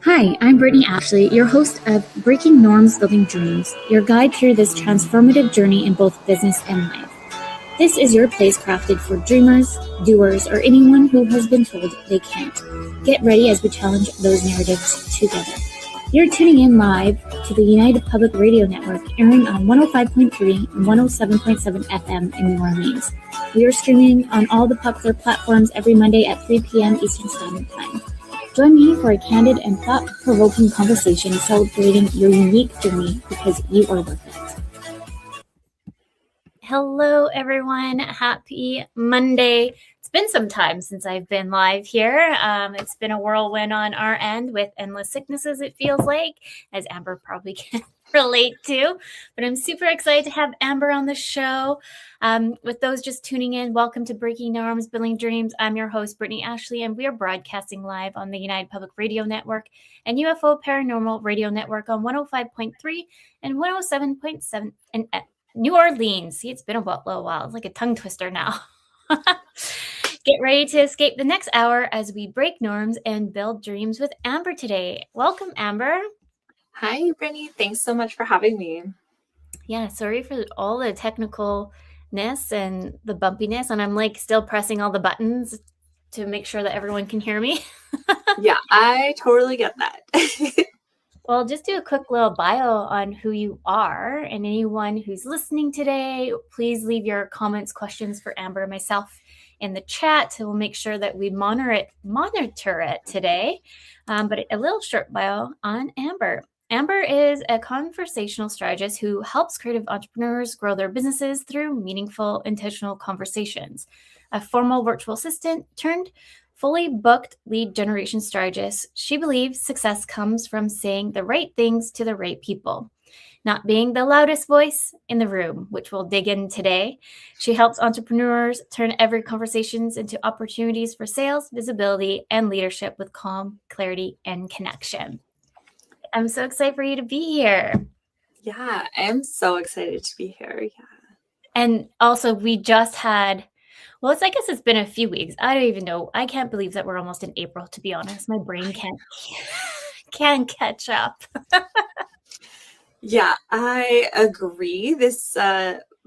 Hi, I'm Brittney Ashley, your host of Breaking Norms, Building Dreams, your guide through this transformative journey in both business and life. This is your place crafted for dreamers, doers, or anyone who has been told they can't. Get ready as we challenge those narratives together. You're tuning in live to the United Public Radio Network, airing on 105.3 and 107.7 FM in New Orleans. We are streaming on all the popular platforms every Monday at 3 p.m. Eastern Standard Time. Join me for a candid and thought-provoking conversation celebrating your unique journey because you are worth it. Hello, everyone. Happy Monday. It's been some time since I've been live here. It's been a whirlwind on our end with endless sicknesses, it feels like, as Amber probably can relate to. But I'm super excited to have Amber on the show. With those just tuning in, welcome to Breaking Norms, Building Dreams. I'm your host, Brittney Ashley, and we are broadcasting live on the United Public Radio Network and UFO Paranormal Radio Network on 105.3 and 107.7 in New Orleans. See, it's been a little while. It's like a tongue twister now. Get ready to escape the next hour as we break norms and build dreams with Amber today. Welcome, Amber. Hi, Brittney. Thanks so much for having me. Yeah, sorry for all the technicalness and the bumpiness, and I'm like still pressing all the buttons to make sure that everyone can hear me. Yeah, I totally get that. Well, just do a quick little bio on who you are, and anyone who's listening today, please leave your comments, questions for Amber and myself in the chat. We'll make sure that we monitor it today. But a little short bio on Amber. Amber is a conversational strategist who helps creative entrepreneurs grow their businesses through meaningful, intentional conversations. A formal virtual assistant turned fully booked lead generation strategist, she believes success comes from saying the right things to the right people, not being the loudest voice in the room, which we'll dig in today. She helps entrepreneurs turn every conversations into opportunities for sales, visibility, and leadership with calm, clarity, and connection. I'm so excited for you to be here. Yeah, I'm so excited to be here. Yeah. And also, we just had, I guess it's been a few weeks. I don't even know. I can't believe that we're almost in April, to be honest. My brain can't catch up. Yeah, I agree. This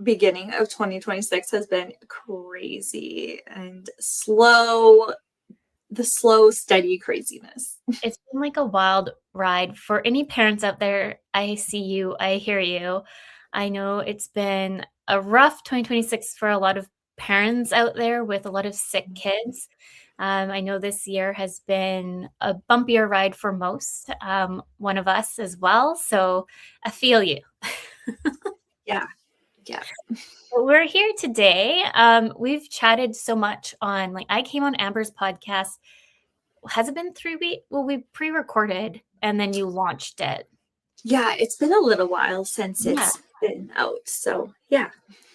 beginning of 2026 has been crazy and slow. The slow, steady craziness. It's been like a wild ride. For any parents out there, I see you, I hear you. I know it's been a rough 2026 for a lot of parents out there with a lot of sick kids. I know this year has been a bumpier ride for most, one of us as well. So I feel you. Yeah. Well, we're here today. We've chatted so much on, I came on Amber's podcast. Has it been 3 weeks? Well, we pre-recorded and then you launched it. Yeah, it's been a little while since it's been out. So, yeah.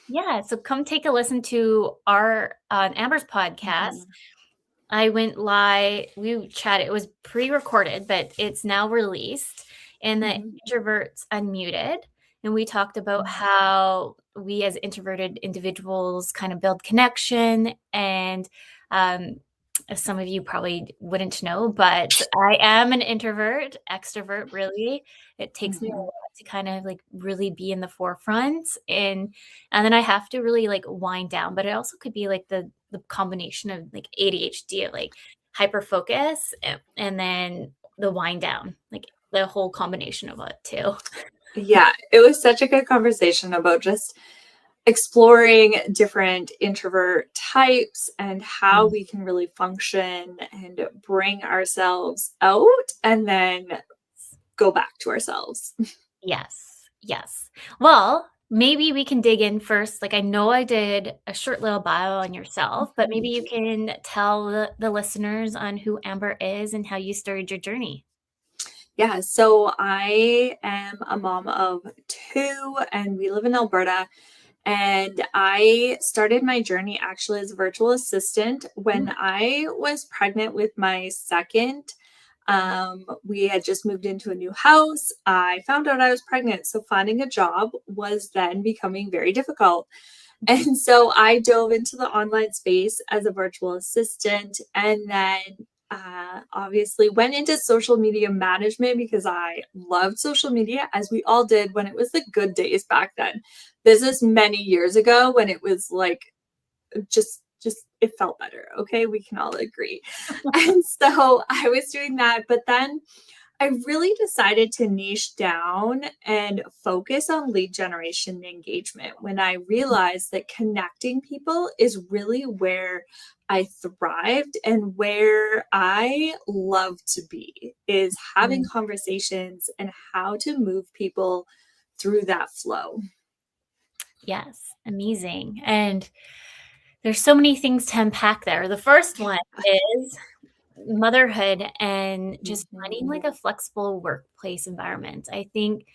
Yeah. So come take a listen to our Amber's podcast. Mm-hmm. I went live. We chatted. It was pre-recorded, but it's now released. And the Introverts Unmuted. And we talked about how we as introverted individuals kind of build connection. And some of you probably wouldn't know, but I am an introvert, extrovert, really. It takes me a lot to kind of really be in the forefront. And then I have to really wind down. But it also could be the combination of ADHD, hyper focus, and then the wind down, the whole combination of it too. Yeah, it was such a good conversation about just exploring different introvert types and how we can really function and bring ourselves out and then go back to ourselves. Yes. Well, maybe we can dig in first. I know I did a short little bio on yourself, but maybe you can tell the listeners on who Amber is and how you started your journey. Yeah, so I am a mom of 2 and we live in Alberta. And I started my journey actually as a virtual assistant when I was pregnant with my second. We had just moved into a new house. I found out I was pregnant. So finding a job was then becoming very difficult. And so I dove into the online space as a virtual assistant. And then obviously went into social media management because I loved social media, as we all did when it was the good days back then. This is many years ago when it was like just it felt better. Okay, we can all agree. And so I was doing that, but then I really decided to niche down and focus on lead generation and engagement when I realized that connecting people is really where I thrived and where I love to be, is having conversations and how to move people through that flow. Yes, amazing. And there's so many things to unpack there. The first one is motherhood and just finding like a flexible workplace environment. I think,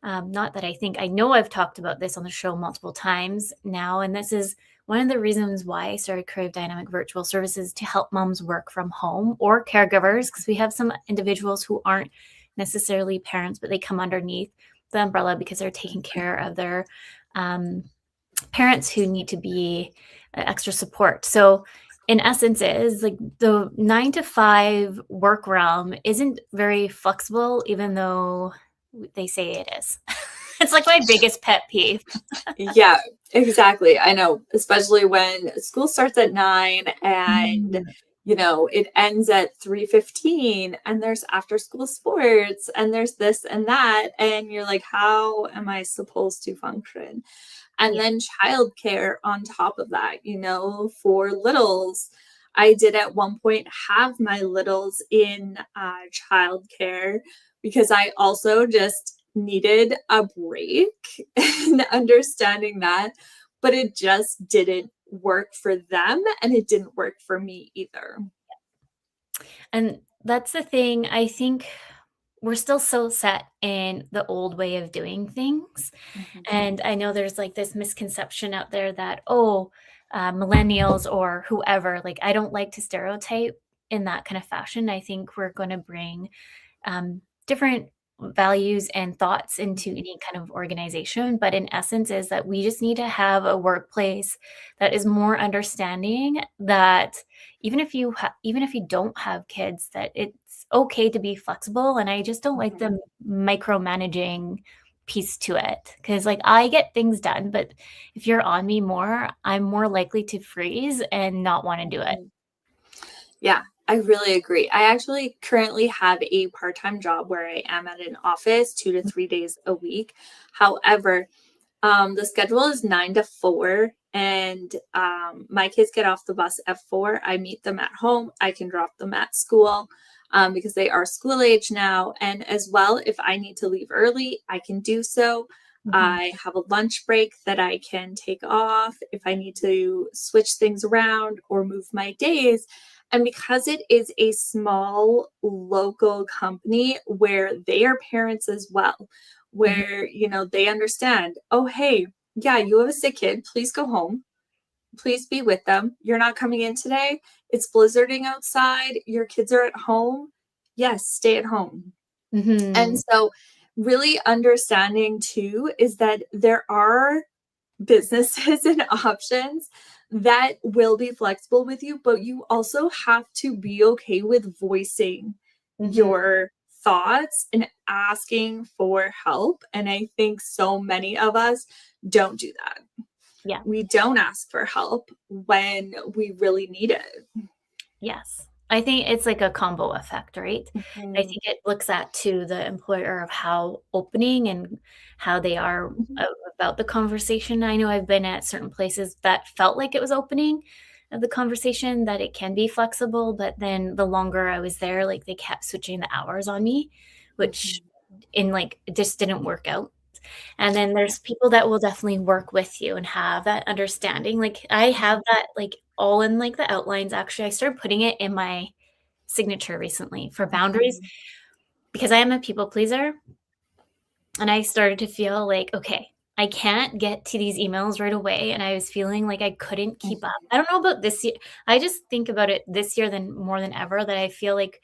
not that I think, I know I've talked about this on the show multiple times now, and this is one of the reasons why I started Crave Dynamic Virtual Services, to help moms work from home or caregivers, because we have some individuals who aren't necessarily parents, but they come underneath the umbrella because they're taking care of their parents who need to be extra support. So in essence, is like the 9-to-5 work realm isn't very flexible, even though they say it is. It's like my biggest pet peeve. Yeah, exactly. I know, especially when school starts at 9 and it ends at 3:15 and there's after school sports and there's this and that. And you're like, how am I supposed to function? And then childcare on top of that, for littles. I did at one point have my littles in childcare because I also just needed a break and understanding that, but it just didn't work for them and it didn't work for me either. And that's the thing. I think we're still so set in the old way of doing things. And I know there's like this misconception out there that, millennials or whoever, like, I don't like to stereotype in that kind of fashion. I think we're going to bring different values and thoughts into any kind of organization. But in essence, is that we just need to have a workplace that is more understanding, that even if you don't have kids, that it's okay to be flexible. And I just don't like the micromanaging piece to it, because like I get things done, but if you're on me more, I'm more likely to freeze and not want to do it. Yeah, I really agree. I actually currently have a part-time job where I am at an office 2 to 3 days a week. However, the schedule is 9 to 4, and my kids get off the bus at 4. I meet them at home. I can drop them at school because they are school age now. And as well, if I need to leave early, I can do so. I have a lunch break that I can take off if I need to switch things around or move my days. And because it is a small local company where they are parents as well, where, they understand, oh, hey, yeah, you have a sick kid. Please go home. Please be with them. You're not coming in today. It's blizzarding outside. Your kids are at home. Yes, stay at home. And so really understanding too is that there are businesses and options that will be flexible with you, but you also have to be okay with voicing your thoughts and asking for help. And I think so many of us don't do that. Yeah. We don't ask for help when we really need it. Yes. I think it's like a combo effect, right? I think it looks at to the employer of how opening and how they are about the conversation. I know I've been at certain places that felt like it was opening of the conversation, that it can be flexible, but then the longer I was there, like they kept switching the hours on me, which it just didn't work out. And then there's people that will definitely work with you and have that understanding. Like I have that like all in like the outlines. Actually, I started putting it in my signature recently for boundaries because I am a people pleaser. And I started to feel like, okay, I can't get to these emails right away. And I was feeling like I couldn't keep up. I don't know about this year. I just think about it this year more than ever, that I feel like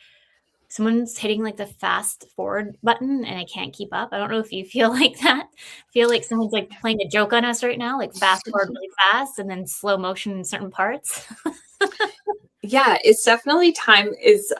someone's hitting like the fast forward button and I can't keep up. I don't know if you feel like that. I feel like someone's like playing a joke on us right now, like fast forward really fast and then slow motion in certain parts. Yeah, it's definitely time is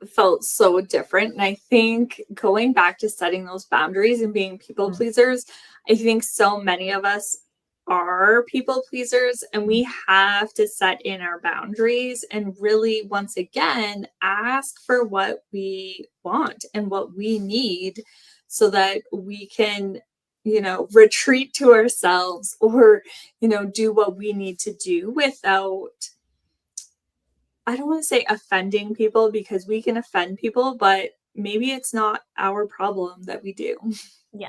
felt so different. And I think going back to setting those boundaries and being people Mm, pleasers, I think so many of us are people pleasers and mm. we have to set in our boundaries and really once again ask for what we want and what we need so that we can, retreat to ourselves or, do what we need to do without, I don't want to say offending people because we can offend people, but maybe it's not our problem that we do. Yeah.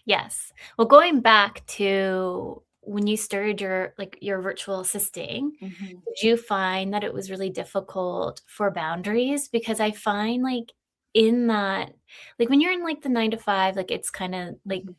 Yes. Well, going back to when you started your virtual assisting, Mhm, did you find that it was really difficult for boundaries? Because I find like in that, like when you're in like the 9 to 5, like it's kind of like, mhm,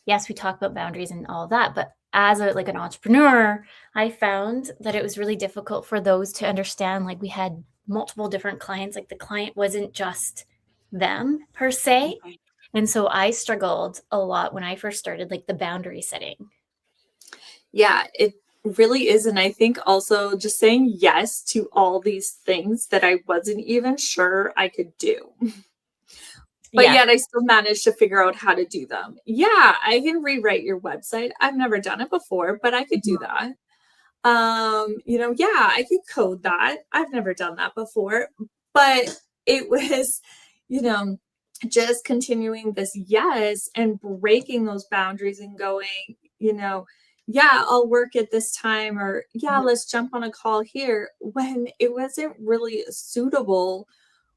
yes, we talk about boundaries and all that, but as an entrepreneur, I found that it was really difficult for those to understand. Like we had multiple different clients, like the client wasn't just them per se. mhm. And so I struggled a lot when I first started, like the boundary setting. Yeah, it really is. And I think also just saying yes to all these things that I wasn't even sure I could do. But Yeah. yet I still managed to figure out how to do them. Yeah, I can rewrite your website. I've never done it before, but I could do Mhm. that. Yeah, I could code that. I've never done that before, but it was, you know, just continuing this yes and breaking those boundaries and going, you know, yeah, I'll work at this time or yeah, Mhm. let's jump on a call here when it wasn't really suitable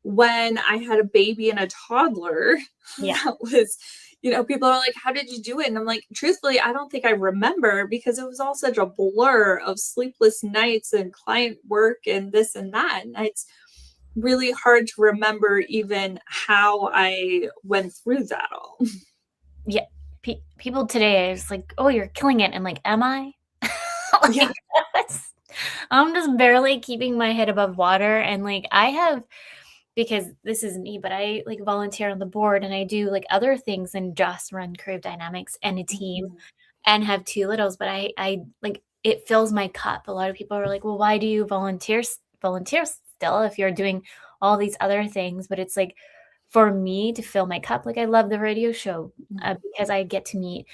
when I had a baby and a toddler. Yeah. That was, people are like, how did you do it? And I'm like, truthfully, I don't think I remember because it was all such a blur of sleepless nights and client work and this and that. And it's really hard to remember even how I went through that all. Yeah. People today is like, oh, you're killing it. And like, am I? Yeah. Like, that's- I'm just barely keeping my head above water. And like, I have, because this is me, but I like volunteer on the board and I do like other things than just run Creative Dynamics and a team Mhm. and have two littles. But I like it fills my cup. A lot of people are like, well, why do you volunteer still if you're doing all these other things? But it's like for me to fill my cup, like I love the radio show because I get to meet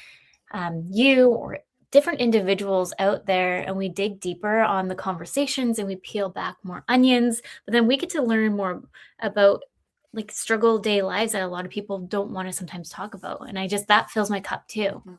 you or different individuals out there and we dig deeper on the conversations and we peel back more onions, but then we get to learn more about like struggle day lives that a lot of people don't want to sometimes talk about, and I just that fills my cup too. Mhm.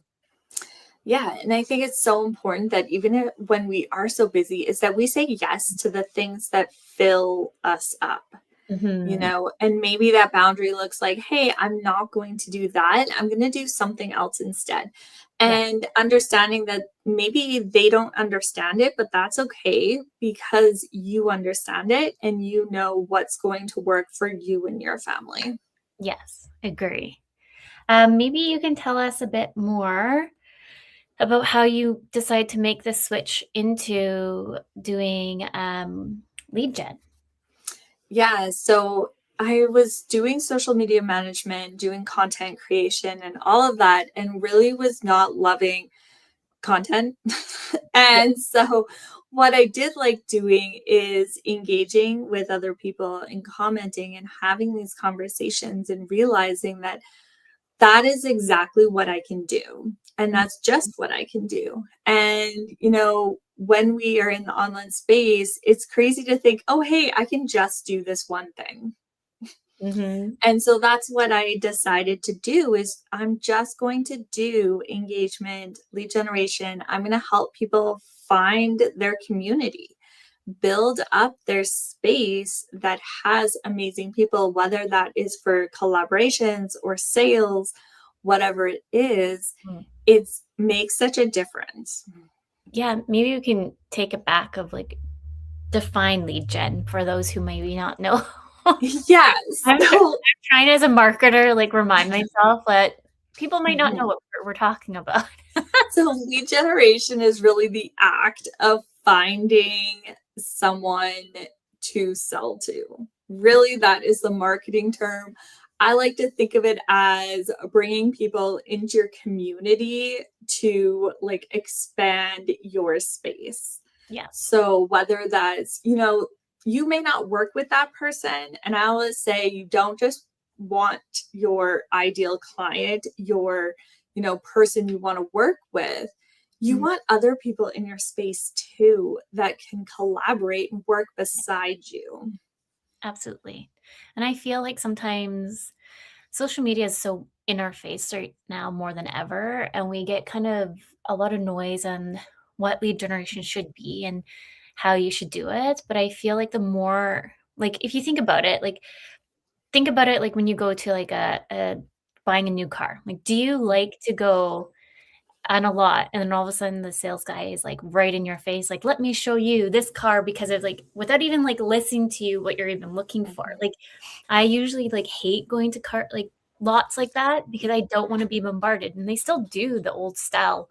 Yeah, and I think it's so important that even when we are so busy, is that we say yes to the things that fill us up. Hmm. And maybe that boundary looks like, hey, I'm not going to do that. I'm going to do something else instead. Yeah. And understanding that maybe they don't understand it, but that's okay because you understand it and you know what's going to work for you and your family. Yes, agree. Maybe you can tell us a bit more about how you decide to make this switch into doing lead gen. Yeah. So I was doing social media management, doing content creation, and all of that, and really was not loving content. Yeah. And so what I did like doing is engaging with other people and commenting and having these conversations and realizing that that is exactly what I can do. And that's just what I can do. And, when we are in the online space, it's crazy to think, oh, hey, I can just do this one thing. Mm-hmm. And so that's what I decided to do is I'm just going to do engagement, lead generation. I'm going to help people find their community, build up their space that has amazing people, whether that is for collaborations or sales, whatever it is, it makes such a difference. Yeah, maybe you can take it back of like define lead gen for those who maybe not know. Yes. I'm trying as a marketer, like remind myself that people might not know what we're talking about. So lead generation is really the act of finding someone to sell to. Really, that is the marketing term. I like to think of it as bringing people into your community to like expand your space. Yeah. So whether that's, you may not work with that person. And I always say you don't just want your ideal client, your, person you want to work with. You Mhm. want other people in your space too that can collaborate and work beside you. Absolutely. And I feel like sometimes social media is so in our face right now more than ever, and we get kind of a lot of noise on what lead generation should be and how you should do it. But I feel like the more, like, if you think about it like when you go to like a buying a new car. Like, do you like to go on a lot and then all of a sudden the sales guy is like right in your face, like, let me show you this car, because of like without even like listening to you what you're even looking for. Mhm. Like, I usually like hate going to car like lots like that because I don't want to be bombarded, and they still do the old style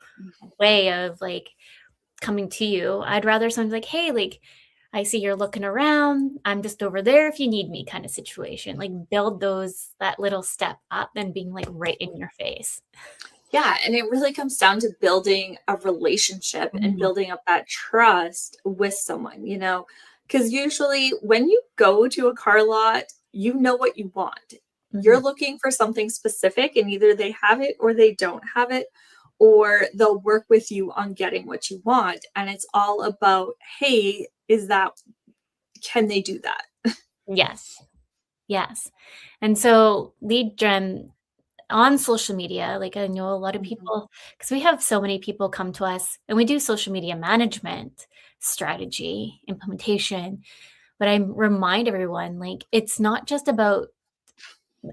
way of like coming to you. I'd rather someone's like, hey, like, I see you're looking around, I'm just over there if you need me, kind of situation. Like, build that little step up than being like right in your face. Yeah, and it really comes down to building a relationship and Mhm. building up that trust with someone, because usually when you go to a car lot, you know what you want. You're Mhm. looking for something specific, and either they have it or they don't have it, or they'll work with you on getting what you want. And it's all about, hey, can they do that? Yes. Yes. And so lead gen on social media, like I know a lot of Mhm, people, because we have so many people come to us and we do social media management, strategy, implementation. But I remind everyone, like, it's not just about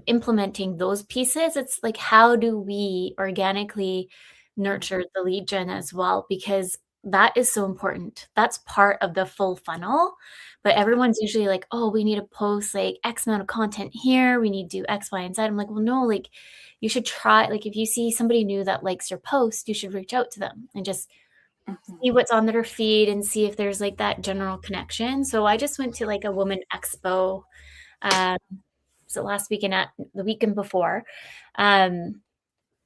implementing those pieces. It's like, how do we organically nurture the lead gen as well? Because that is so important. That's part of the full funnel. But everyone's usually like, oh, we need to post like X amount of content here. We need to do X, Y, and Z. I'm like, well, no, like, you should try, like, if you see somebody new that likes your post, you should reach out to them and just mhm, see what's on their feed and see if there's like that general connection. So I just went to like a woman expo, um, so last weekend, at the weekend before, um,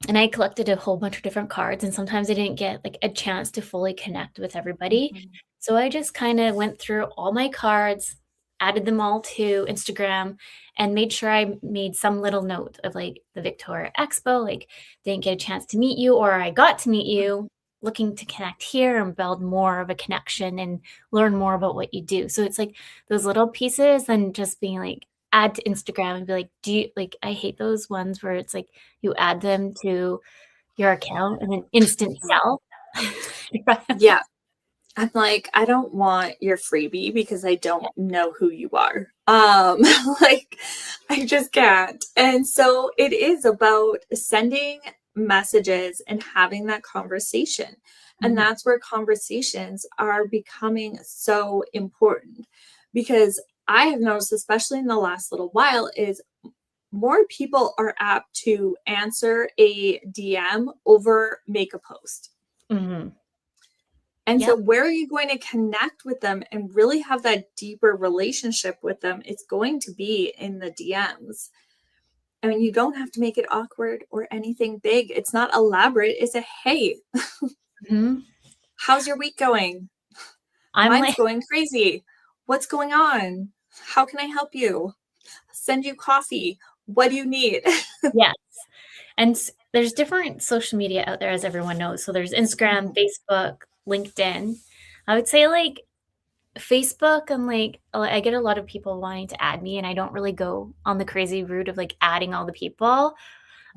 and I collected a whole bunch of different cards, and sometimes I didn't get like a chance to fully connect with everybody. mhm, So I just kind of went through all my cards, added them all to Instagram, and made sure I made some little note of like the Victoria Expo, like, didn't get a chance to meet you, or I got to meet you, looking to connect here and build more of a connection and learn more about what you do. So it's like those little pieces and just being like, add to Instagram and be like, do you like, I hate those ones where it's like you add them to your account and then instant mhm. sell. Yeah. I'm like, I don't want your freebie because I don't know who you are. Like, I just can't. And so it is about sending messages and having that conversation. And Mhm. that's where conversations are becoming so important, because I have noticed, especially in the last little while, is more people are apt to answer a DM over make a post. Mhm. And so, Yep. where are you going to connect with them and really have that deeper relationship with them? It's going to be in the DMs. I mean, you don't have to make it awkward or anything big. It's not elaborate. It's a, hey, Mhm. how's your week going? I'm Mine's like, going crazy. What's going on? How can I help you? Send you coffee. What do you need? yes. And there's different social media out there, as everyone knows. So there's Instagram, Mhm, Facebook, LinkedIn. I would say like Facebook, I'm like, I get a lot of people wanting to add me, and I don't really go on the crazy route of like adding all the people.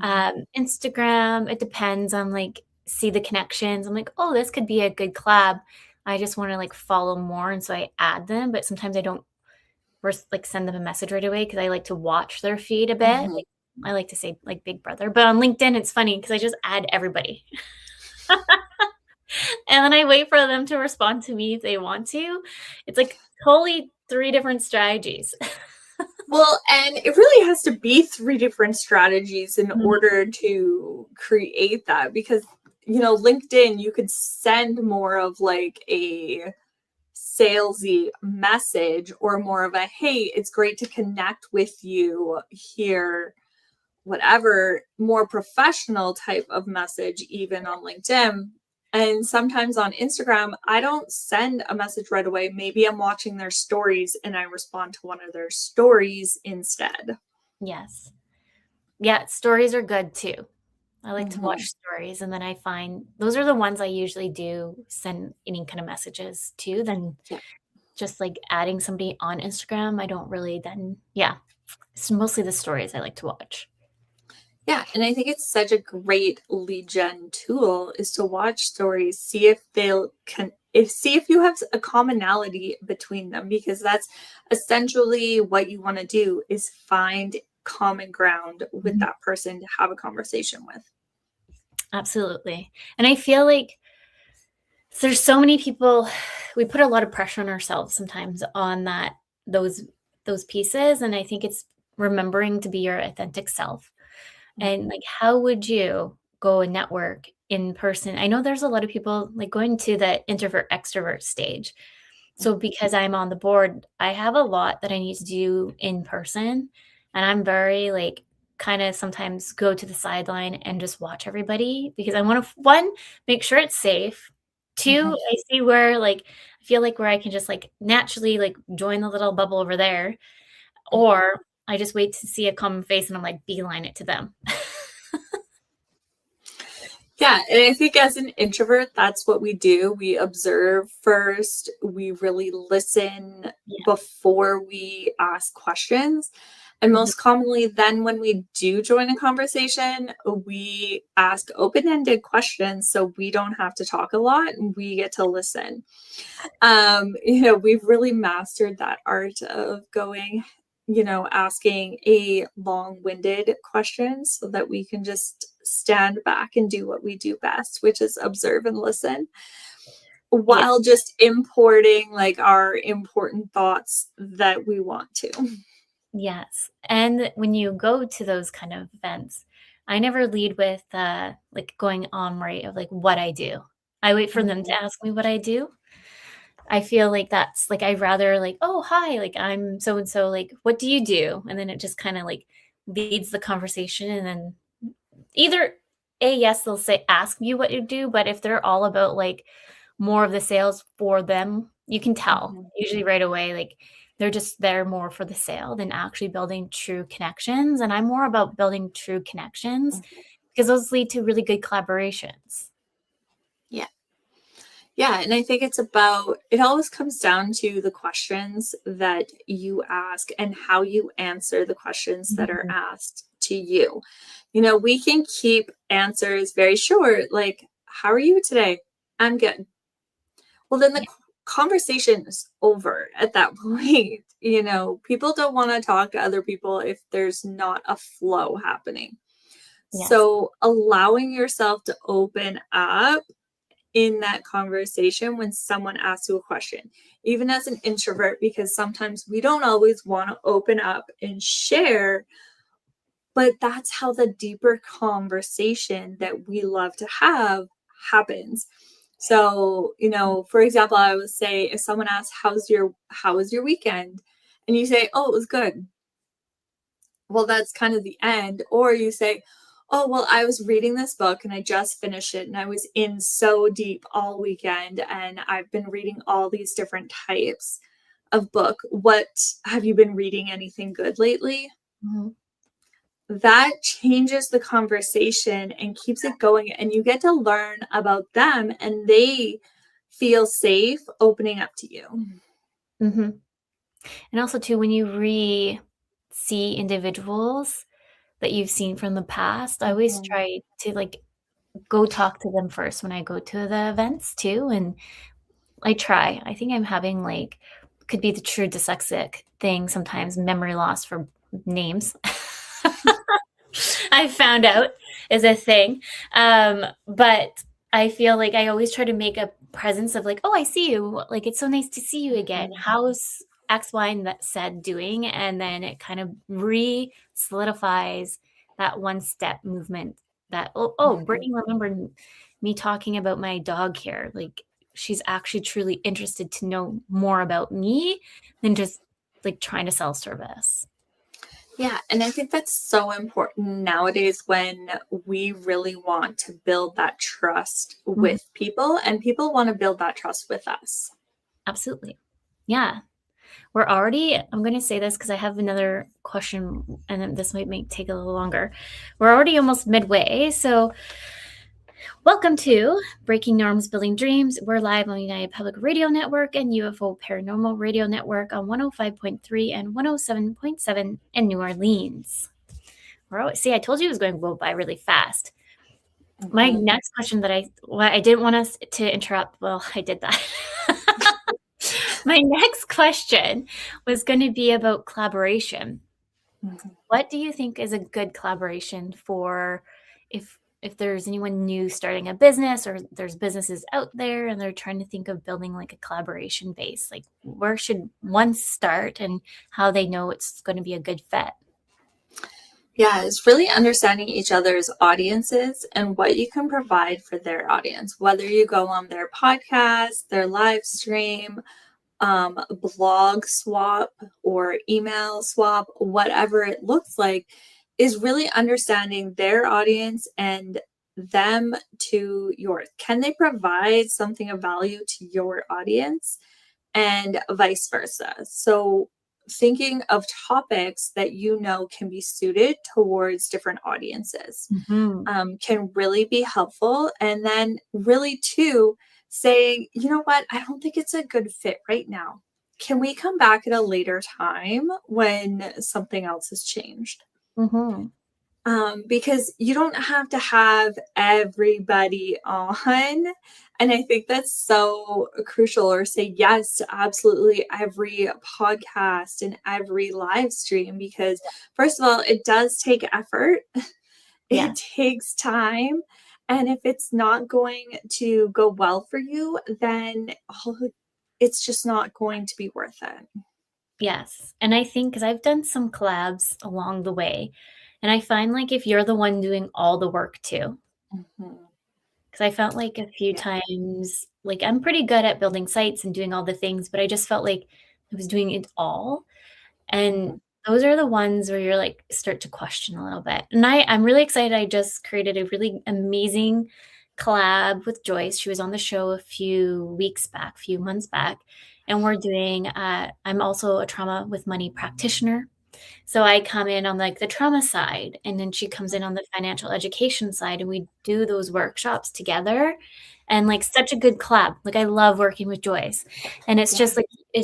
mhm, Instagram, it depends on like, see the connections. I'm like, oh, this could be a good collab. I just want to like follow more, and so I add them. But sometimes I don't like send them a message right away because I like to watch their feed a bit. mhm. Like, I like to say like Big Brother, but on LinkedIn it's funny because I just add everybody, and then I wait for them to respond to me if they want to. It's like totally three different strategies. Well, and it really has to be three different strategies in Mhm. order to create that, because, LinkedIn, you could send more of like a salesy message or more of a, hey, it's great to connect with you here, whatever, more professional type of message, even on LinkedIn. And sometimes on Instagram, I don't send a message right away. Maybe I'm watching their stories and I respond to one of their stories instead. Yes. Yeah, stories are good too. I like to Mhm. watch stories, and then I find those are the ones I usually do send any kind of messages to. Then Yeah. just like adding somebody on Instagram, I don't really then, yeah, it's mostly the stories I like to watch. Yeah, and I think it's such a great lead gen tool is to watch stories, see if see if you have a commonality between them, because that's essentially what you want to do is find common ground with Mhm. that person to have a conversation with. Absolutely. And I feel like there's so many people, we put a lot of pressure on ourselves sometimes on those those pieces, and I think it's remembering to be your authentic self. And like, how would you go and network in person? I know there's a lot of people like going to the introvert extrovert stage. So because I'm on the board, I have a lot that I need to do in person. And I'm very like kind of sometimes go to the sideline and just watch everybody because I want to, one, make sure it's safe. Two, I see where like I feel like where I can just like naturally like join the little bubble over there. Or I just wait to see a common face and I'm like beeline it to them. Yeah, and I think as an introvert, that's what we do. We observe first, we really listen Yeah. before we ask questions. And Mhm. most commonly, then when we do join a conversation, we ask open ended questions so we don't have to talk a lot and we get to listen. We've really mastered that art of going, asking a long-winded question so that we can just stand back and do what we do best, which is observe and listen, Yeah. while just importing like our important thoughts that we want to. Yes. And when you go to those kind of events, I never lead with like going on right of like what I do. I wait for them to ask me what I do. I feel like that's like I'd rather like, oh hi, like I'm so and so, like, what do you do? And then it just kind of like leads the conversation and then either yes, they'll say ask you what you do, but if they're all about like more of the sales for them, you can tell Mhm. usually right away, like they're just there more for the sale than actually building true connections. And I'm more about building true connections because those lead to really good collaborations. Yeah. Yeah, and I think it always comes down to the questions that you ask and how you answer the questions that are Mhm. asked to you. We can keep answers very short, like, how are you today? I'm good. Well, then the Yeah. conversation is over at that point. People don't want to talk to other people if there's not a flow happening. Yes. So allowing yourself to open up in that conversation when someone asks you a question, even as an introvert, because sometimes we don't always want to open up and share, but that's how the deeper conversation that we love to have happens. So, for example, I would say if someone asks, how was your weekend? And you say, oh, it was good. Well, that's kind of the end. Or you say, oh, well, I was reading this book and I just finished it and I was in so deep all weekend and I've been reading all these different types of book. What have you been reading? Anything good lately? Mhm. That changes the conversation and keeps it going. And you get to learn about them and they feel safe opening up to you. Mhm. And also too, when you see individuals that you've seen from the past, I always Mhm. try to like go talk to them first when I go to the events too. And I try. I think I'm having like could be the true dyslexic thing sometimes, memory loss for names. I found out is a thing. But I feel like I always try to make a presence of like, oh, I see you. Like, it's so nice to see you again. How's X, Y, and that said doing? And then it kind of solidifies that one step movement that, Brittany remembered me talking about my dog here. Like, she's actually truly interested to know more about me than just like trying to sell service. Yeah, and I think that's so important nowadays when we really want to build that trust Mhm. with people, and people want to build that trust with us. Absolutely. Yeah. I'm going to say this because I have another question and then this might take a little longer. We're already almost midway. So, welcome to Breaking Norms, Building Dreams. We're live on United Public Radio Network and UFO Paranormal Radio Network on 105.3 and 107.7 in New Orleans. See, I told you it was going to go by really fast. My next question that I didn't want us to interrupt. Well, I did that. My next question was going to be about collaboration. Mhm. What do you think is a good collaboration for if there's anyone new starting a business or there's businesses out there and they're trying to think of building like a collaboration base? Like where should one start and how they know it's going to be a good fit? Yeah, it's really understanding each other's audiences and what you can provide for their audience, whether you go on their podcast, their live stream, blog swap or email swap, whatever it looks like, is really understanding their audience and them to yours. Can they provide something of value to your audience and vice versa? So, thinking of topics that you know can be suited towards different audiences Mhm. can really be helpful. And then, really, too, saying, you know what, I don't think it's a good fit right now. Can we come back at a later time when something else has changed? Mhm. Because you don't have to have everybody on. And I think that's so crucial, or say yes to absolutely every podcast and every live stream, because, first of all, it does take effort, Yeah. it takes time. And if it's not going to go well for you, then it's just not going to be worth it. Yes. And I think because I've done some collabs along the way, and I find like if you're the one doing all the work too, Mhm. because I felt like a few Yeah. times, like I'm pretty good at building sites and doing all the things, but I just felt like I was doing it all. And Mhm. those are the ones where you're like start to question a little bit. And I'm really excited. I just created a really amazing collab with Joyce. She was on the show a few months back. And we're doing I'm also a trauma with money practitioner. So I come in on like the trauma side and then she comes in on the financial education side and we do those workshops together and like such a good collab. Like I love working with Joyce. And Yeah. it's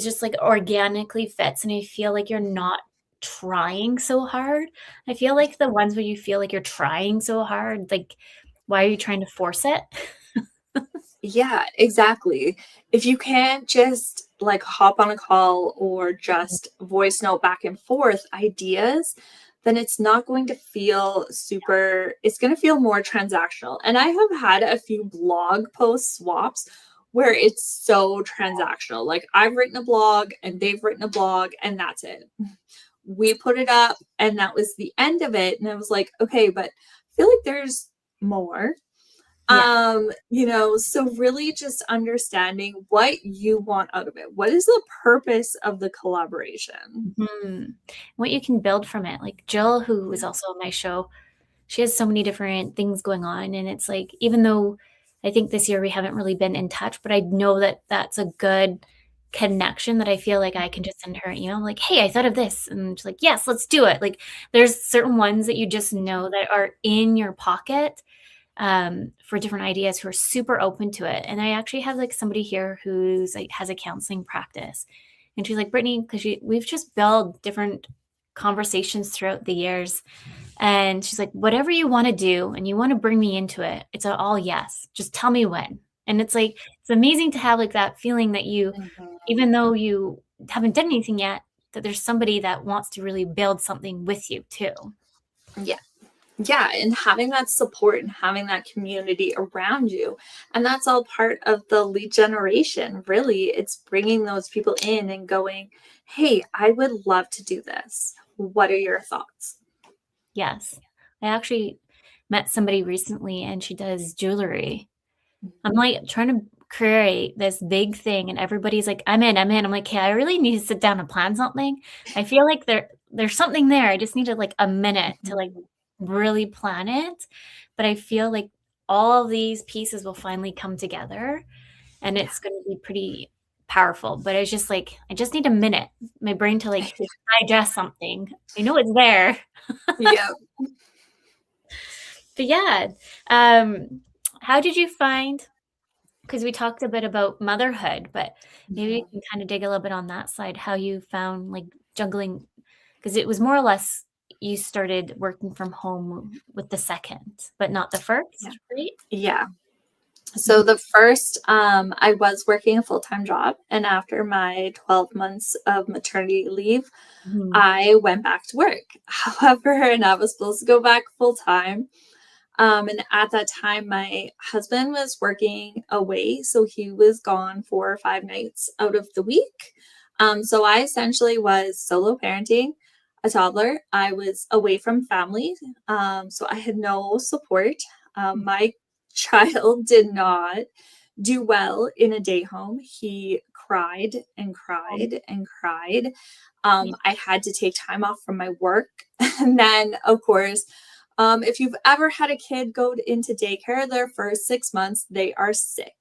just like organically fits and I feel like you're not trying so hard. I feel like the ones where you feel like you're trying so hard, like why are you trying to force it? Yeah, exactly. If you can't just like hop on a call or just voice note back and forth ideas, then it's not going to feel it's going to feel more transactional. And I have had a few blog post swaps where it's so transactional. Like I've written a blog and they've written a blog and that's it. We put it up and that was the end of it. And I was like, okay, but I feel like there's more. Yeah. So really just understanding what you want out of it. What is the purpose of the collaboration? Mhm. What you can build from it. Like Jill, who was Yeah. also on my show, she has so many different things going on. And it's like, even though I think this year we haven't really been in touch, but I know that that's a good connection that I feel like I can just send her an email like, hey, I thought of this. And she's like, yes, let's do it. Like there's certain ones that you just know that are in your pocket for different ideas who are super open to it. And I actually have like somebody here who's like has a counseling practice. And she's like, Brittney, because we've just built different conversations throughout the years. And she's like, whatever you want to do and you want to bring me into it, it's all yes. Just tell me when. And it's like, it's amazing to have like that feeling that even though you haven't done anything yet, that there's somebody that wants to really build something with you too. Yeah. Yeah, and having that support and having that community around you. And that's all part of the lead generation. Really, it's bringing those people in and going, hey, I would love to do this. What are your thoughts? Yes. I actually met somebody recently and she does jewelry. I'm like trying to create this big thing and everybody's like, I'm in. I'm like, hey, I really need to sit down and plan something. I feel like there's something there. I just needed like a minute to like really plan it. But I feel like all of these pieces will finally come together, and it's going to be pretty powerful. But it's just like, I just need a minute, my brain to like digest something. I know it's there. Yeah. But yeah, how did you find, because we talked a bit about motherhood, but maybe you can kind of dig a little bit on that side, how you found like juggling, because it was more or less you started working from home with the second, but not the first, right? Yeah. So the first, I was working a full-time job, and after my 12 months of maternity leave, I went back to work. However, and I was supposed to go back full-time. And at that time, my husband was working away, so he was gone 4 or 5 nights out of the week. So I essentially was solo parenting a toddler. I was away from family, so I had no support. My child did not do well in a day home. He cried and cried and cried. I had to take time off from my work. And then, of course, if you've ever had a kid go into daycare, their first 6 months, they are sick.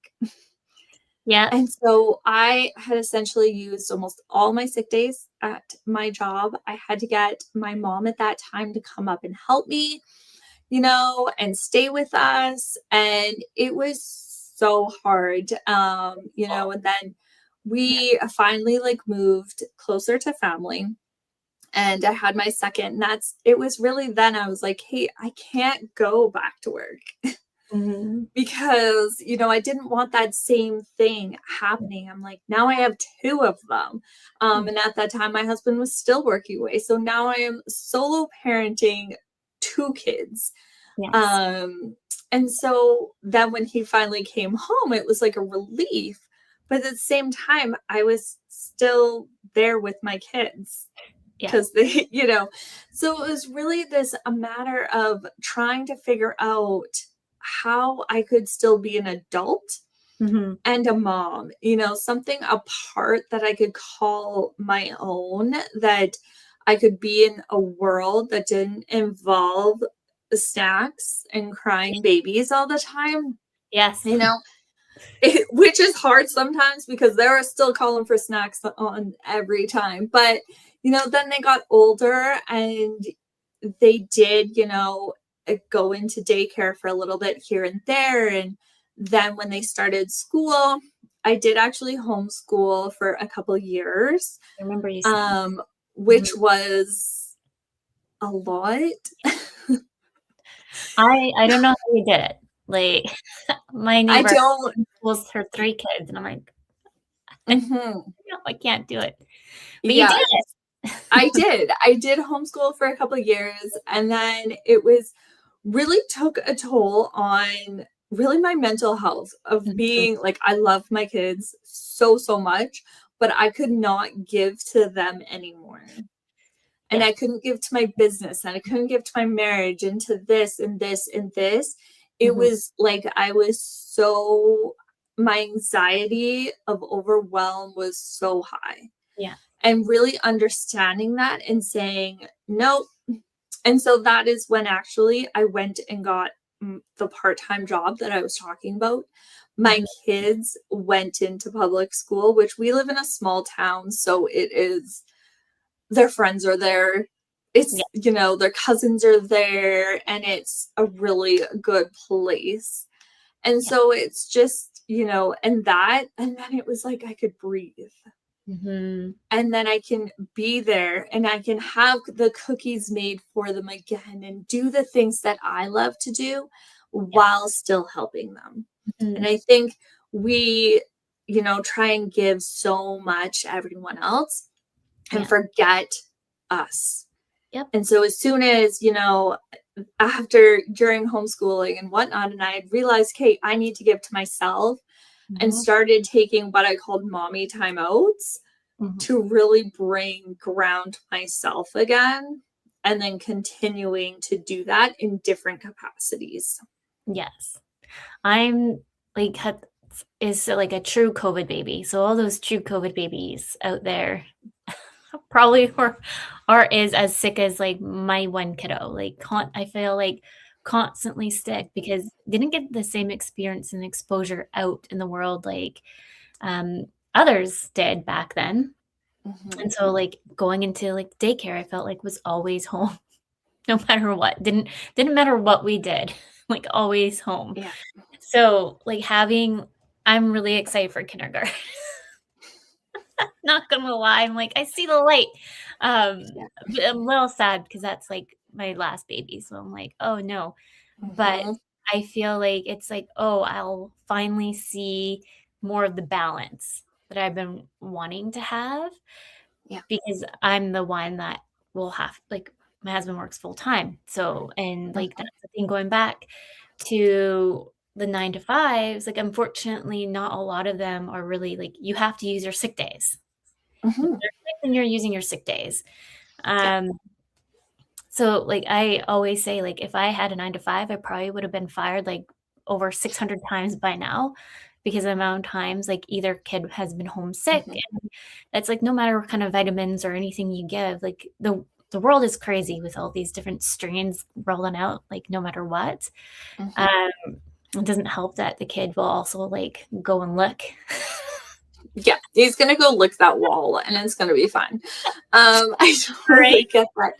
Yeah. And so I had essentially used almost all my sick days at my job. I had to get my mom at that time to come up and help me, and stay with us. And it was so hard, and then we finally like moved closer to family. And I had my second, and it was really then I was like, hey, I can't go back to work because, I didn't want that same thing happening. I'm like, now I have 2 of them. And at that time, my husband was still working away. So now I am solo parenting 2 kids. Yes. And so then when he finally came home, it was like a relief. But at the same time, I was still there with my kids. Because they, so it was really a matter of trying to figure out how I could still be an adult and a mom, something apart that I could call my own, that I could be in a world that didn't involve snacks and crying babies all the time. Yes. Which is hard sometimes because they're still calling for snacks on every time. But, then they got older and they did, go into daycare for a little bit here and there. And then when they started school, I did actually homeschool for a couple years. I remember you saying. Which was a lot. I don't know how you did it. Like my neighbor was her 3 kids, and I'm like, no, I can't do it. But you did it. I did homeschool for a couple of years, and then it really took a toll on really my mental health of being like, I love my kids so much, but I could not give to them anymore. And I couldn't give to my business, and I couldn't give to my marriage, and to this and this and this. It was like my anxiety of overwhelm was so high. Yeah. And really understanding that and saying, nope. And so that is when actually I went and got the part-time job that I was talking about. My kids went into public school, which we live in a small town. So it is, their friends are there. It's, their cousins are there, and it's a really good place. And so it's just, and then it was like I could breathe. And then I can be there, and I can have the cookies made for them again and do the things that I love to do while still helping them. And I think we, try and give so much to everyone else and forget us. Yep. And so as soon as, during homeschooling and whatnot, and I had realized, okay, I need to give to myself, and started taking what I called mommy timeouts to really ground myself again, and then continuing to do that in different capacities. Yes. I'm like, is like a true COVID baby. So all those true COVID babies out there probably were or is as sick as like my one kiddo. Like I feel like constantly sick because didn't get the same experience and exposure out in the world like others did back then. Mhm. And so like going into like daycare, I felt like was always home, no matter what. Didn't matter what we did, like always home. Yeah. So like I'm really excited for kindergarten. Not gonna lie, I'm like, I see the light. Yeah. But I'm a little sad because that's like my last baby. So I'm like, oh no. But Mhm. I feel like it's like, oh, I'll finally see more of the balance that I've been wanting to have Yeah. because I'm the one that will have like my husband works full time. So and like Mhm. that's the thing going back to the 9 to 5s, like unfortunately not a lot of them are really like you have to use your sick days. Mhm. They're sick when you're using your sick days. Yeah. Um, so like I always say, like if I had a 9 to 5, I probably would have been fired like over 600 times by now because the amount of times like either kid has been homesick Mhm. and it's like no matter what kind of vitamins or anything you give, like the world is crazy with all these different strains rolling out, like no matter what. Mhm. Um, it doesn't help that the kid will also like go and look. Yeah, he's gonna go lick that wall and it's gonna be fine. I totally Right? get that.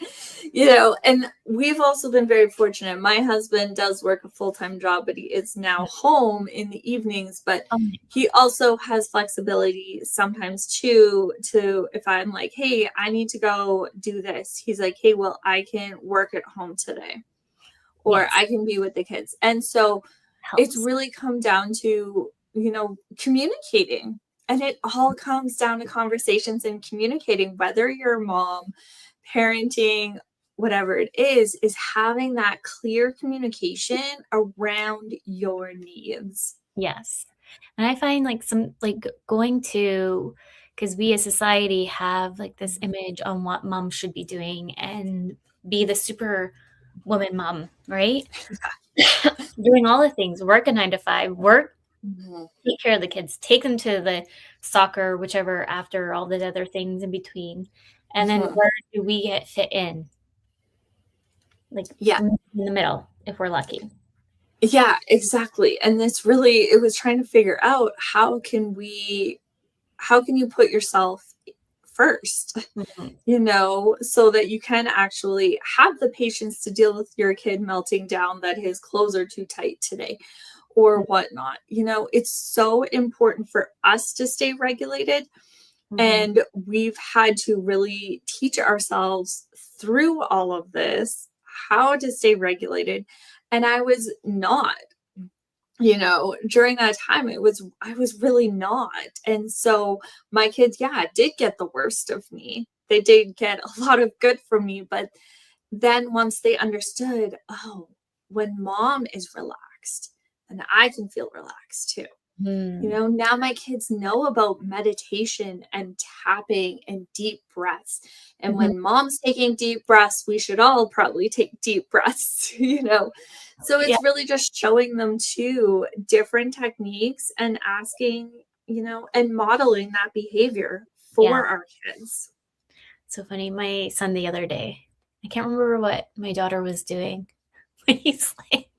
You know, and we've also been very fortunate. My husband does work a full-time job, but he is now home in the evenings, but Oh, he also has flexibility sometimes too, to if I'm like, hey, I need to go do this. He's like, hey, well, I can work at home today, or yes, I can be with the kids. And so it's helps. really come down to, communicating. And it all comes down to conversations and communicating, whether you're a mom, parenting, whatever it is having that clear communication around your needs. Yes. And I find like some like going to because we as society have like this image on what mom should be doing and be the super woman mom, right? Doing all the things, work a 9 to 5, work, Mhm. take care of the kids, take them to the soccer, whichever after all the other things in between. And then Mhm. where do we get fit in? Like Yeah. in the middle, if we're lucky. Yeah, exactly. And it was trying to figure out how can you put yourself first, Mhm. so that you can actually have the patience to deal with your kid melting down that his clothes are too tight today or whatnot. It's so important for us to stay regulated. Mhm. And we've had to really teach ourselves through all of this how to stay regulated. And I was not, during that time I was really not. And so my kids, yeah, did get the worst of me. They did get a lot of good from me, but then once they understood, oh, when mom is relaxed, then I can feel relaxed too. Mm. Now my kids know about meditation and tapping and deep breaths. And Mhm. when mom's taking deep breaths, we should all probably take deep breaths, So Yeah, it's really just showing them too different techniques and asking, and modeling that behavior yeah. for our kids. So funny. My son the other day, I can't remember what my daughter was doing. He's like,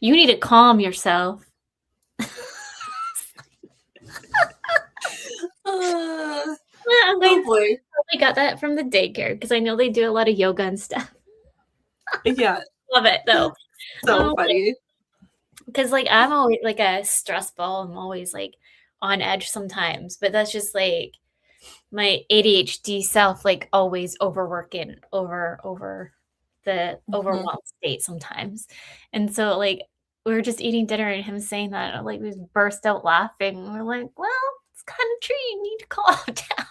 "You need to calm yourself." Uh, I'm oh like, boy. "I got that from the daycare because I know they do a lot of yoga and stuff." Yeah, Love it though. that's so funny. Because like I'm always like a stress ball. I'm always like on edge sometimes, but that's just like my ADHD self, like always overworking over the Mhm. overwhelmed state sometimes. And so like we were just eating dinner and him saying that, and, like we just burst out laughing. And we're like, well, it's kind of true. You need to calm down.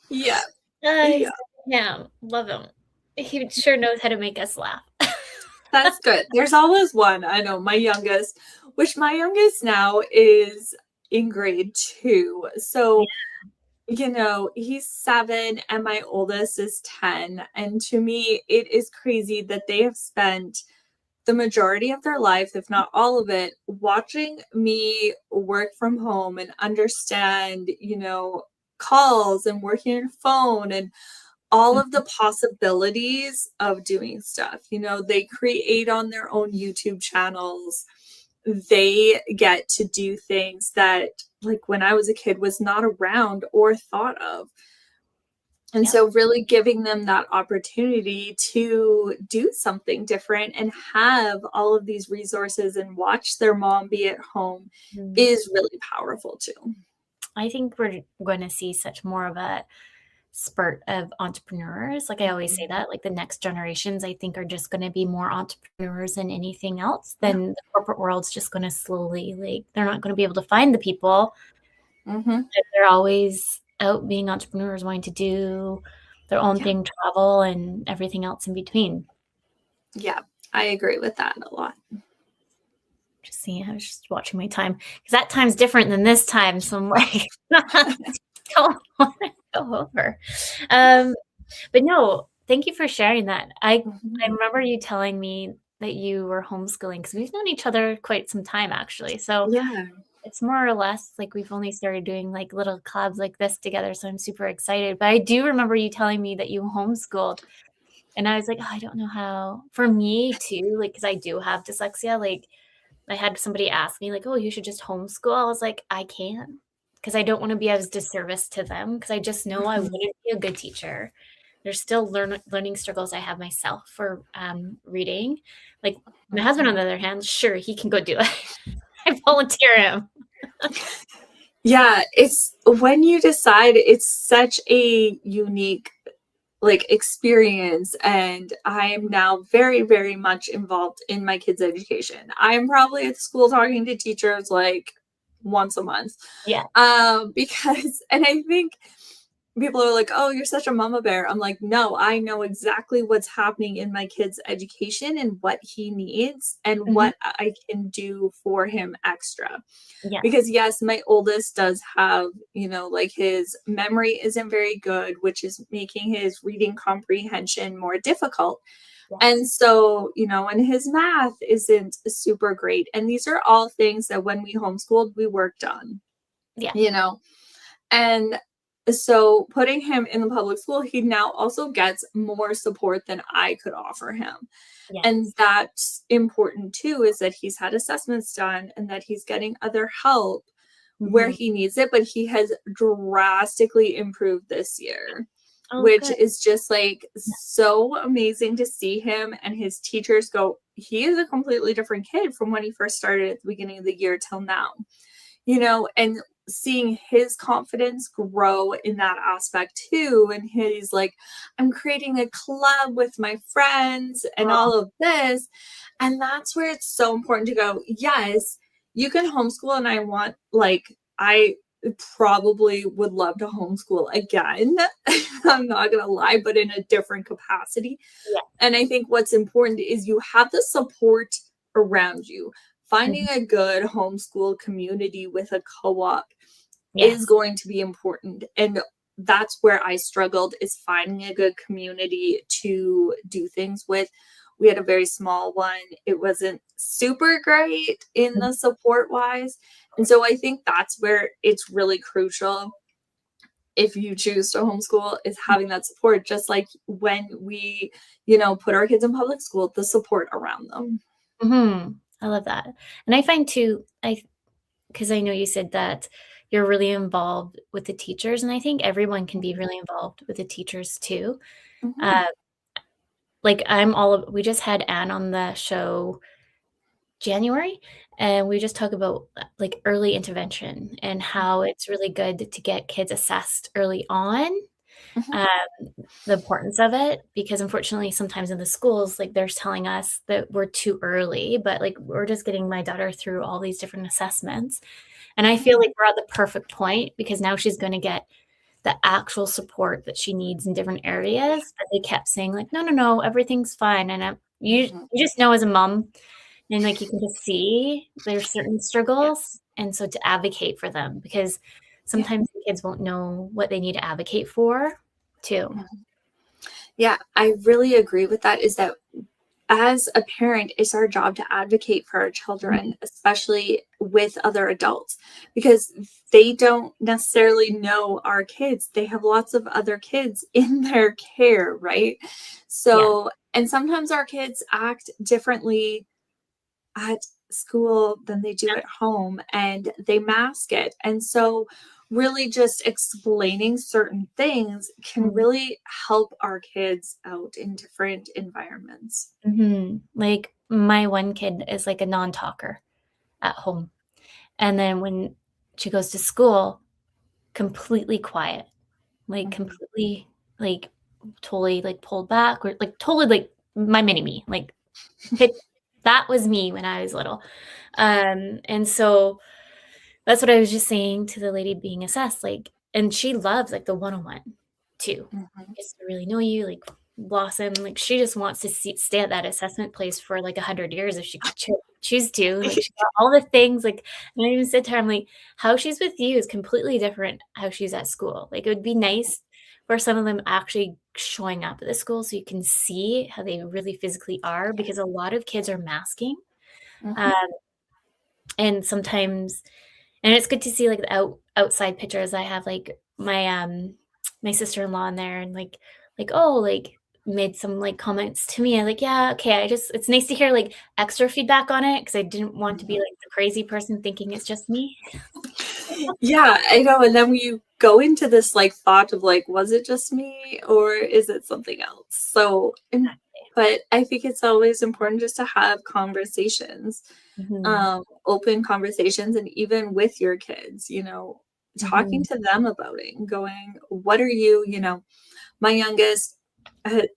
Yeah, He's yeah. yeah, love him. He sure knows how to make us laugh. That's good. There's always one. I know my youngest now is in grade 2. Yeah. So, he's 7 and my oldest is 10. And to me, it is crazy that they have spent the majority of their life, if not all of it, watching me work from home and understand, calls and working on your phone and all of the possibilities of doing stuff. You know, they create on their own YouTube channels. They get to do things that, like, when I was a kid, was not around or thought of. And so really giving them that opportunity to do something different and have all of these resources and watch their mom be at home is really powerful too. I think we're going to see such more of a spurt of entrepreneurs. Like I always say that, like the next generations, I think, are just going to be more entrepreneurs than anything else. Then the corporate world's just going to slowly, like, they're not going to be able to find the people. They're always out being entrepreneurs, wanting to do their own thing, travel, and everything else in between. Yeah, I agree with that a lot. Just seeing, I was just watching my time because that time's different than this time. So I'm like, don't want to go over. But no, thank you for sharing that. I remember you telling me that you were homeschooling because we've known each other quite some time, actually. So it's more or less like we've only started doing like little collabs like this together. So I'm super excited. But I do remember you telling me that you homeschooled. And I was like, oh, I don't know how. For me too, like, because I do have dyslexia. Like, I had somebody ask me like, oh, you should just homeschool. I was like, I can't, because I don't want to be as disservice to them, because I just know I wouldn't be a good teacher. There's still learning struggles I have myself for reading. Like my husband, on the other hand, sure, he can go do it. I volunteer him. Yeah, it's when you decide, it's such a unique like experience, and I am now very, very much involved in my kids' education. I'm probably at school talking to teachers like once a month. Because, and I think people are like, oh, you're such a mama bear. I'm like, no, I know exactly what's happening in my kid's education and what he needs and what I can do for him extra. Because yes, my oldest does have, you know, like his memory isn't very good, which is making his reading comprehension more difficult. And so, you know, and his math isn't super great. And these are all things that when we homeschooled, we worked on, you know, and so putting him in the public school, he now also gets more support than I could offer him. And that's important too, is that he's had assessments done and that he's getting other help where he needs it, but he has drastically improved this year. Which is just like so amazing to see him and his teachers go, he is a completely different kid from when he first started at the beginning of the year till now, you know, and seeing his confidence grow in that aspect too. And he's like, I'm creating a club with my friends and all of this. And that's where it's so important to go, yes, you can homeschool. And I want, like, I probably would love to homeschool again. I'm not going to lie, but in a different capacity. And I think what's important is you have the support around you. Finding a good homeschool community with a co-op is going to be important. And that's where I struggled, is finding a good community to do things with. We had a very small one. It wasn't super great in the support wise. And so I think that's where it's really crucial, if you choose to homeschool, is having that support, just like when we, you know, put our kids in public school, the support around them. I love that. And I find too, because I know you said that you're really involved with the teachers, and I think everyone can be really involved with the teachers too. Like we just had Anne on the show January, and we just talk about like early intervention and how it's really good to get kids assessed early on, the importance of it, because unfortunately sometimes in the schools, like they're telling us that we're too early, but like we're just getting my daughter through all these different assessments. And I feel like we're at the perfect point, because now she's going to get the actual support that she needs in different areas. But they kept saying like, no, everything's fine. And you just know as a mom, and like you can just see there's certain struggles. And so to advocate for them, because sometimes the kids won't know what they need to advocate for too. Yeah, I really agree with that, is that as a parent, it's our job to advocate for our children, especially with other adults, because they don't necessarily know our kids. They have lots of other kids in their care, right? So, and sometimes our kids act differently at school than they do at home, and they mask it. And so really just explaining certain things can really help our kids out in different environments. Like my one kid is like a non-talker at home. And then when she goes to school, completely quiet, like completely, like totally like pulled back, or like totally like my mini me, like that was me when I was little. And so that's what I was just saying to the lady being assessed, like, and she loves like the one-on-one too. Gets to really know you, like blossom. Like she just wants to stay at that assessment place for like 100 years if she could choose to. Like she got all the things. Like, and I even said to her, I'm like, how she's with you is completely different how she's at school. Like it would be nice for some of them actually showing up at the school so you can see how they really physically are, because a lot of kids are masking. And sometimes, and it's good to see like the outside pictures. I have like my sister-in-law in there, and like oh, like made some like comments to me. I'm like, yeah, okay. It's nice to hear like extra feedback on it, because I didn't want to be like the crazy person thinking it's just me. Yeah, I know. And then we go into this like thought of like, was it just me or is it something else? So, but I think it's always important just to have conversations, open conversations, and even with your kids, talking to them about it and going, what are you, my youngest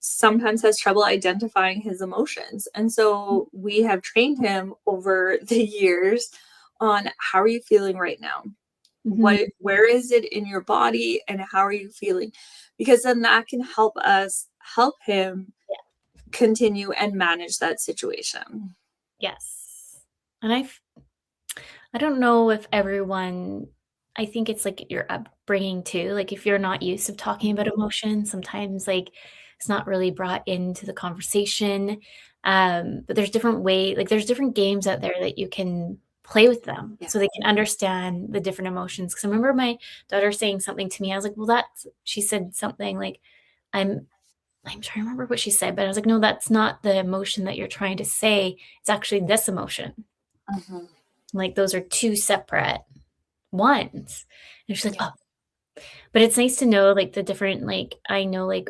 sometimes has trouble identifying his emotions. And so we have trained him over the years on, how are you feeling right now? Where is it in your body, and how are you feeling? Because then that can help him continue and manage that situation. Yes. And I don't know if everyone, I think it's like your upbringing too. Like if you're not used to talking about emotions, sometimes like it's not really brought into the conversation. But there's different like there's different games out there that you can play with them so they can understand the different emotions. Because I remember my daughter saying something to me. I was like, well, she said something like, I'm trying to remember what she said, but I was like, no, that's not the emotion that you're trying to say. It's actually this emotion. Like those are two separate ones. And she's like, oh, but it's nice to know like the different, like, I know like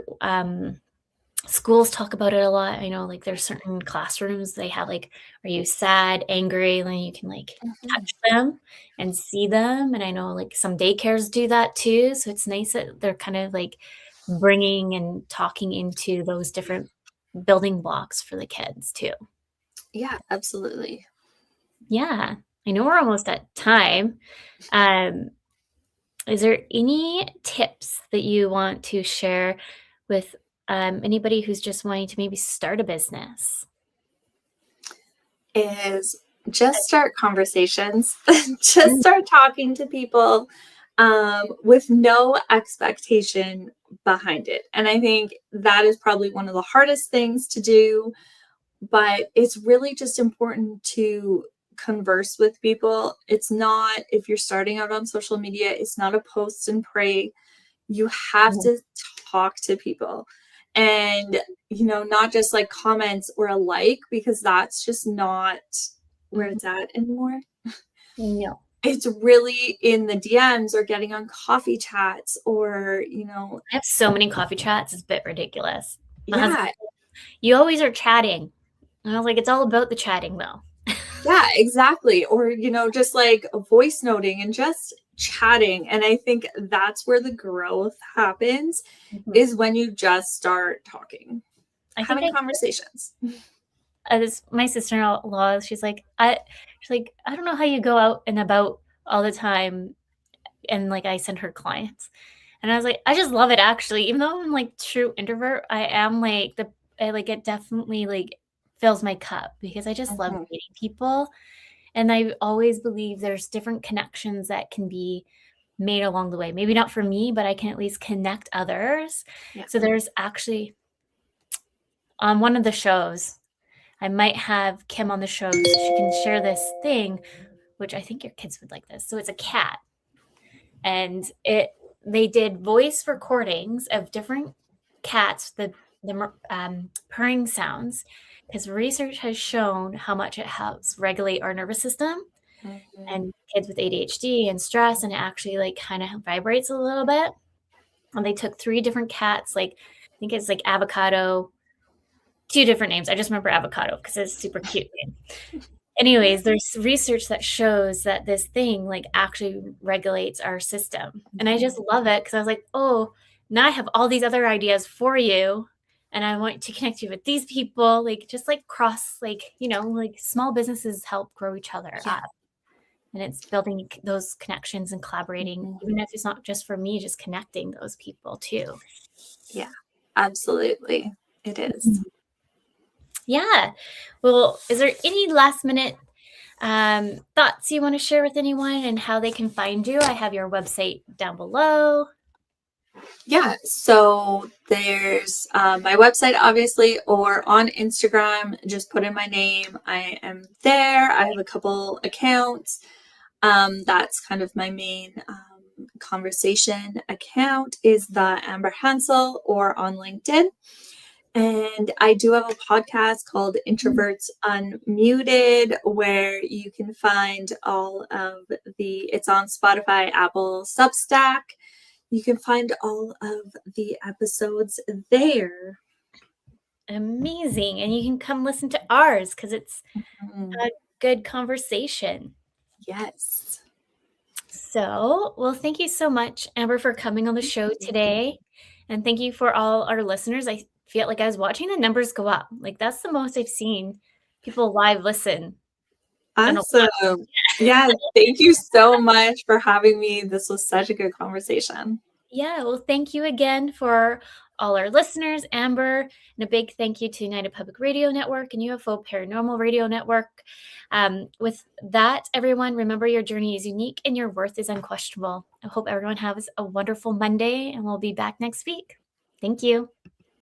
schools talk about it a lot. I know like there's certain classrooms they have like, are you sad, angry? And then you can like touch them and see them. And I know like some daycares do that too. So it's nice that they're kind of like bringing and talking into those different building blocks for the kids too. Yeah, absolutely. Yeah. I know we're almost at time. Is there any tips that you want to share with anybody who's just wanting to maybe start a business? Is just start conversations, just start talking to people with no expectation behind it. And I think that is probably one of the hardest things to do, but it's really just important to converse with people. It's not, if you're starting out on social media, it's not a post and pray. You have to talk to people, and not just like comments or a like, because that's just not where it's at anymore. No. It's really in the DMs or getting on coffee chats, or I have so many coffee chats, it's a bit ridiculous. Yeah. You always are chatting. And I was like, it's all about the chatting though. Yeah, exactly. Or, just like voice noting and just chatting. And I think that's where the growth happens, is when you just start talking, having conversations. My sister-in-law, she's like, I don't know how you go out and about all the time. And like, I send her clients. And I was like, I just love it actually. Even though I'm like true introvert, I am like it definitely like fills my cup, because I just love meeting people. And I always believe there's different connections that can be made along the way. Maybe not for me, but I can at least connect others. So there's actually on one of the shows, I might have Kim on the show so she can share this thing, which I think your kids would like this. So it's a cat. And they did voice recordings of different cats, the purring sounds, because research has shown how much it helps regulate our nervous system. And kids with ADHD and stress, and it actually like kind of vibrates a little bit. And they took 3 different cats, like I think it's like Avocado, 2 different names. I just remember Avocado because it's super cute. Anyways, there's research that shows that this thing like actually regulates our system. And I just love it because I was like, oh, now I have all these other ideas for you. And I want to connect you with these people, like just like cross, like, you know, like small businesses help grow each other up. And it's building those connections and collaborating, even if it's not just for me, just connecting those people too. Yeah, absolutely. It is. Yeah. Well, is there any last minute thoughts you want to share with anyone and how they can find you? I have your website down below. Yeah, so there's my website, obviously, or on Instagram, just put in my name. I am there. I have a couple accounts. That's kind of my main conversation account is the Amber Hansel, or on LinkedIn. And I do have a podcast called Introverts Unmuted, where you can find all of it's on Spotify, Apple, Substack. You can find all of the episodes there. Amazing. And you can come listen to ours because it's a good conversation. Yes. So, well, thank you so much, Amber, for coming on the show today. And thank you for all our listeners. I feel like I was watching the numbers go up. Like that's the most I've seen people live listen. Awesome. Yeah. Thank you so much for having me. This was such a good conversation. Yeah. Well, thank you again for all our listeners, Amber, and a big thank you to United Public Radio Network and UFO Paranormal Radio Network. With that, everyone, remember your journey is unique and your worth is unquestionable. I hope everyone has a wonderful Monday, and we'll be back next week. Thank you.